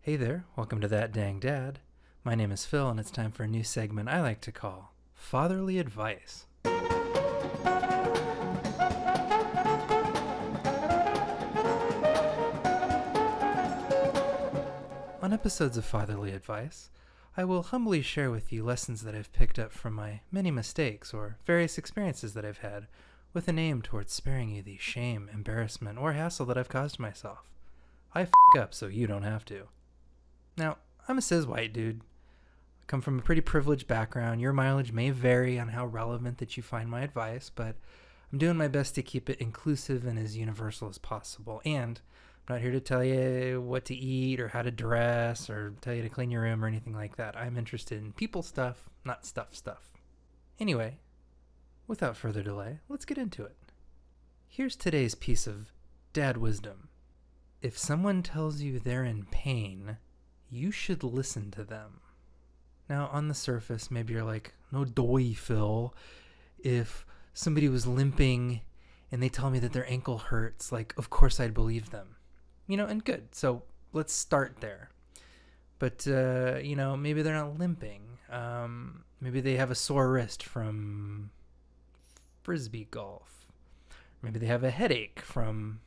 Hey there, welcome to That Dang Dad. My name is Phil, and it's time for a new segment I like to call Fatherly Advice. On episodes of Fatherly Advice, I will humbly share with you lessons that I've picked up from my many mistakes or various experiences that I've had, with an aim towards sparing you the shame, embarrassment, or hassle that I've caused myself. I f*** up so you don't have to. Now, I'm a cis white dude. I come from a pretty privileged background. Your mileage may vary on how relevant that you find my advice, but I'm doing my best to keep it inclusive and as universal as possible. And I'm not here to tell you what to eat or how to dress or tell you to clean your room or anything like that. I'm interested in people stuff, not stuff. Anyway, without further delay, let's get into it. Here's today's piece of dad wisdom. If someone tells you they're in pain, you should listen to them. Now, on the surface, maybe you're like, no doy, Phil. If somebody was limping and they tell me that their ankle hurts, like, of course I'd believe them. And good. So let's start there. But, maybe they're not limping. Maybe they have a sore wrist from frisbee golf. Maybe they have a headache from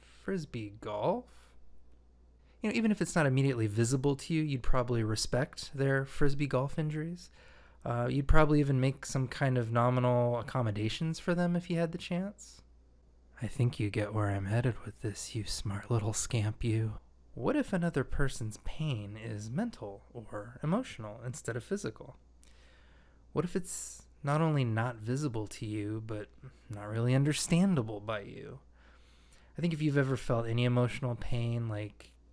frisbee golf. Even if it's not immediately visible to you, you'd probably respect their frisbee golf injuries. You'd probably even make some kind of nominal accommodations for them if you had the chance. I think you get where I'm headed with this, you smart little scamp, you. What if another person's pain is mental or emotional instead of physical? What if it's not only not visible to you, but not really understandable by you? I think if you've ever felt any emotional pain,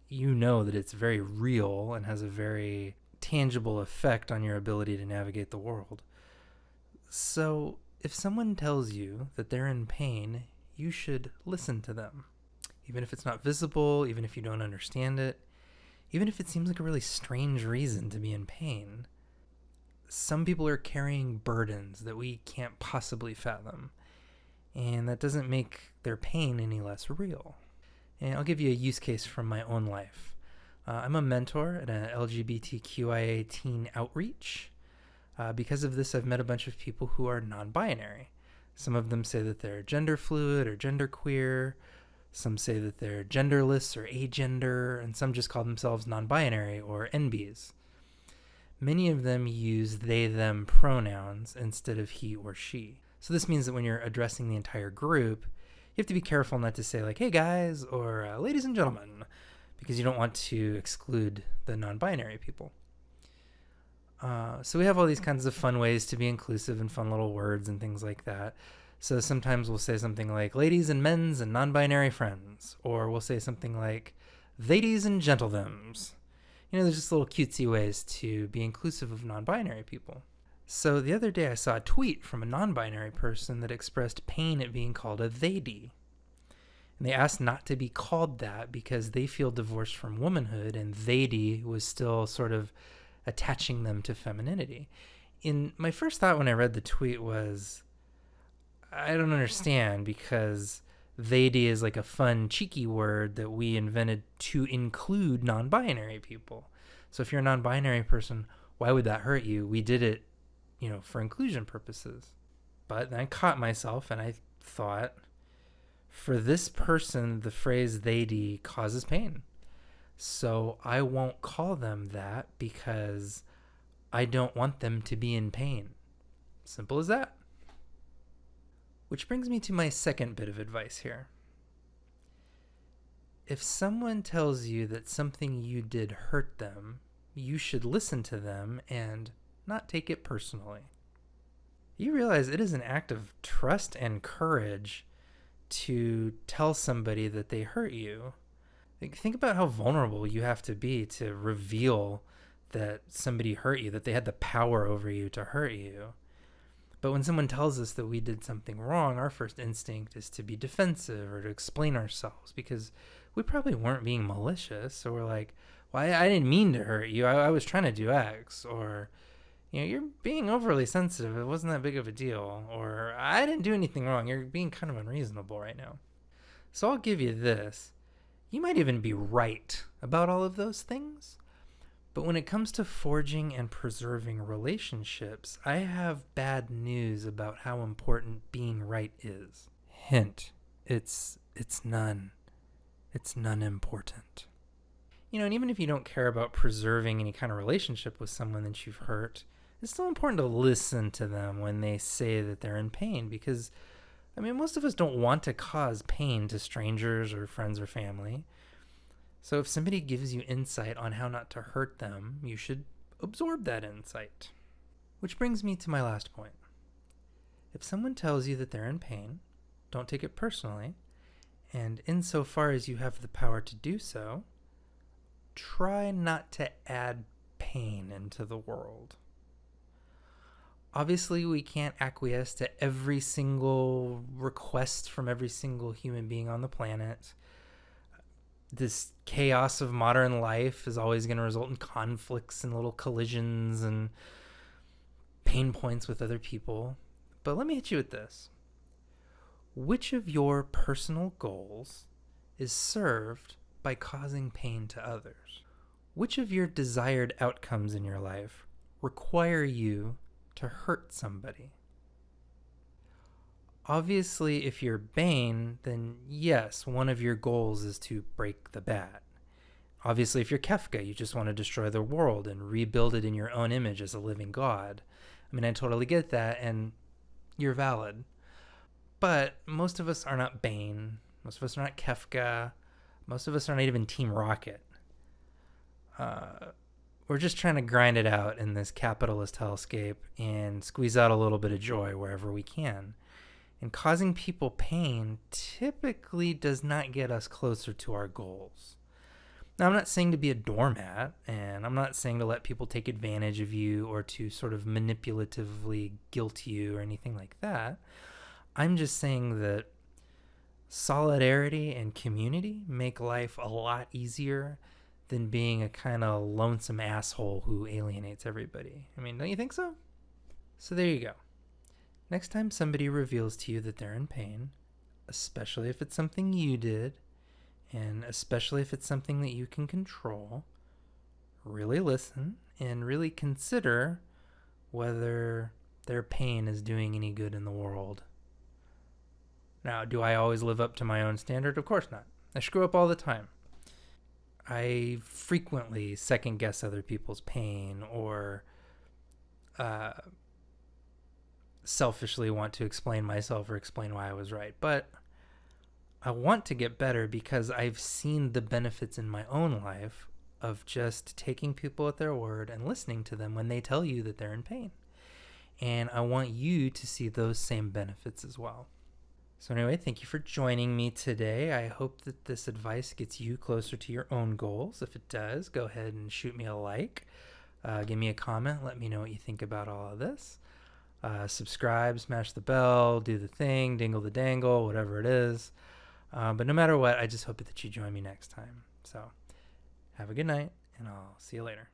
you know that it's very real and has a very tangible effect on your ability to navigate the world. So if someone tells you that they're in pain, you should listen to them. Even if it's not visible, even if you don't understand it, even if it seems like a really strange reason to be in pain. Some people are carrying burdens that we can't possibly fathom, and that doesn't make their pain any less real. And I'll give you a use case from my own life. I'm a mentor at an LGBTQIA teen outreach. Because of this, I've met a bunch of people who are non-binary. Some of them say that they're gender fluid or genderqueer. Some say that they're genderless or agender, and some just call themselves non-binary or NBs. Many of them use they/them pronouns instead of he or she. So this means that when you're addressing the entire group, you have to be careful not to say hey guys, or ladies and gentlemen, because you don't want to exclude the non-binary people. So we have all these kinds of fun ways to be inclusive and fun little words and things like that. So sometimes we'll say something like ladies and men's and non-binary friends, or we'll say something like ladies and gentlethems. There's just little cutesy ways to be inclusive of non-binary people. So the other day I saw a tweet from a non-binary person that expressed pain at being called a they-de. And they asked not to be called that because they feel divorced from womanhood, and they-de was still sort of attaching them to femininity. My first thought when I read the tweet was, I don't understand, because they-de is like a fun, cheeky word that we invented to include non-binary people. So if you're a non-binary person, why would that hurt you? We did it for inclusion purposes. But then I caught myself and I thought, for this person, the phrase they/de causes pain. So I won't call them that because I don't want them to be in pain. Simple as that. Which brings me to my second bit of advice here. If someone tells you that something you did hurt them, you should listen to them and not take it personally. You realize it is an act of trust and courage to tell somebody that they hurt you. Think about how vulnerable you have to be to reveal that somebody hurt you, that they had the power over you to hurt you. But when someone tells us that we did something wrong, our first instinct is to be defensive or to explain ourselves, because we probably weren't being malicious. So we're like, well, I didn't mean to hurt you. I was trying to do X. Or, you're being overly sensitive. It wasn't that big of a deal. Or, I didn't do anything wrong. You're being kind of unreasonable right now. So I'll give you this. You might even be right about all of those things. But when it comes to forging and preserving relationships, I have bad news about how important being right is. Hint, it's none. It's none important. And even if you don't care about preserving any kind of relationship with someone that you've hurt, it's still important to listen to them when they say that they're in pain, because, most of us don't want to cause pain to strangers or friends or family. So if somebody gives you insight on how not to hurt them, you should absorb that insight. Which brings me to my last point. If someone tells you that they're in pain, don't take it personally, and insofar as you have the power to do so, try not to add pain into the world. Obviously, we can't acquiesce to every single request from every single human being on the planet. This chaos of modern life is always going to result in conflicts and little collisions and pain points with other people. But let me hit you with this. Which of your personal goals is served by causing pain to others? Which of your desired outcomes in your life require you to hurt somebody? Obviously, if you're Bane, then yes, one of your goals is to break the bat. Obviously, if you're Kefka, you just want to destroy the world and rebuild it in your own image as a living god. I totally get that, and you're valid. But most of us are not Bane. Most of us are not Kefka. Most of us are not even Team Rocket. We're just trying to grind it out in this capitalist hellscape and squeeze out a little bit of joy wherever we can. And causing people pain typically does not get us closer to our goals. Now, I'm not saying to be a doormat, and I'm not saying to let people take advantage of you or to sort of manipulatively guilt you or anything like that. I'm just saying that solidarity and community make life a lot easier than being a kind of lonesome asshole who alienates everybody. Don't you think so? So there you go. Next time somebody reveals to you that they're in pain, especially if it's something you did, and especially if it's something that you can control, really listen and really consider whether their pain is doing any good in the world. Now, do I always live up to my own standard? Of course not. I screw up all the time. I frequently second guess other people's pain or selfishly want to explain myself or explain why I was right. But I want to get better because I've seen the benefits in my own life of just taking people at their word and listening to them when they tell you that they're in pain. And I want you to see those same benefits as well. So anyway, thank you for joining me today. I hope that this advice gets you closer to your own goals. If it does, go ahead and shoot me a like. Give me a comment. Let me know what you think about all of this. Subscribe, smash the bell, do the thing, dingle the dangle, whatever it is. But no matter what, I just hope that you join me next time. So have a good night, and I'll see you later.